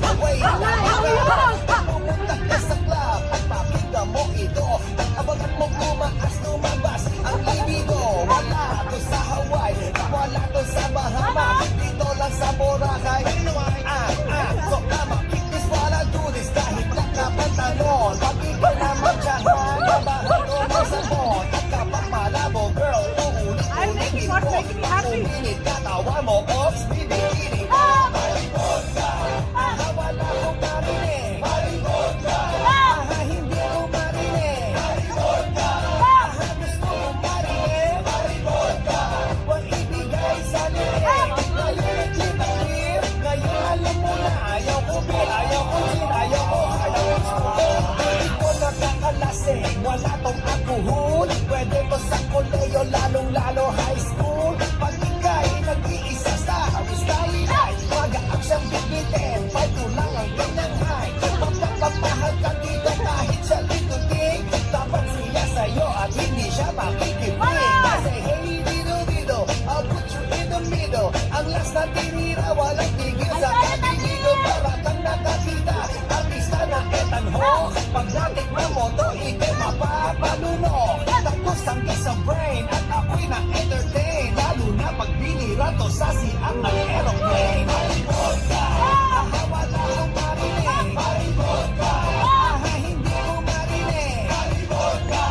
away ka. Pumunta ka sa club at pakinggan mo ito. At abangan mo tumaas, lumabas ang libido. Wala to sa Hawaii, wala to sa Bahamas, dito lang sa Boracay. So tama, this what I do this. Kahit lang na pantalon, pag ikaw na magtsahan, kabahan ko na sa mon. At kapag malabo, girl, uulit-ulitin ko. Uminit katawan mo, oops, bibigini ko. Maribot ka, wala kong marinig. Maribot ka, hindi ko marinig. Maribot ka, gusto mo marinig. Maribot ka, huwag ibigay sa liig. Ngayon nagkita-clear, ngayon alam mo na. Ayaw ko bil, ayaw ko gin, ayaw ko hindi ko nakakalasing, wala tong alcohol. Pwede to sa koleyo, lalong-lalo high school. Pag ika'y nag-iisa sa skyline, magaang siyang bibitin, 5 lang ang pinanghay. Magpapamahal ka dito kahit sa lituting, dapat siya sa'yo at hindi siya makikipin. Kasi hey, dito, I'll put you in the middle. Ang last na tinira, walang tigil sa katigigo. Para kang nakakita, artista na etanho. Pag natikman mo to, ikay mapapalunok. Tapos ang isang brain at ako'y na-entertain. Lalo na pag binira to sa siang ng aeroplane. Maribot ka, wala kong marinig. Maribot ka, hindi ko marinig. Maribot ka,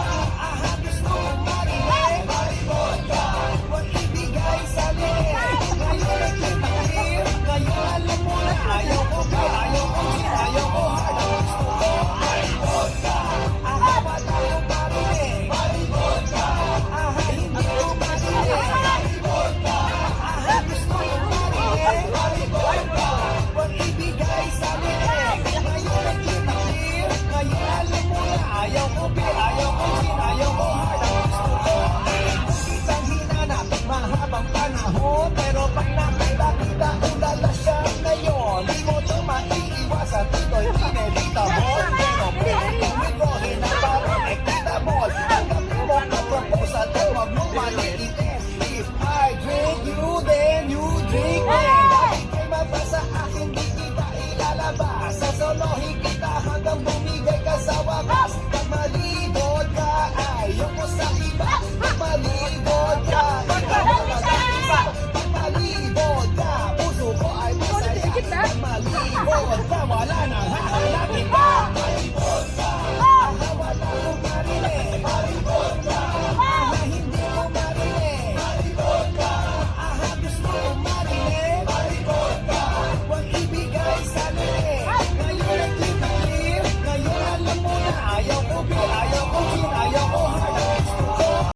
gusto ko marinig. Maribot ka, huwag ibigay sa liig. Ngayon nagkita-clear, ngayon alam mo na. Ayaw ko bil, ayaw ko gin, ayaw ko hard. Gusto ko maribot ka, wala kong marinig. Maribot ka, hindi ko marinig. Maribot ka, gusto ko marinig. Maribot ka, huwag ibigay sa liig.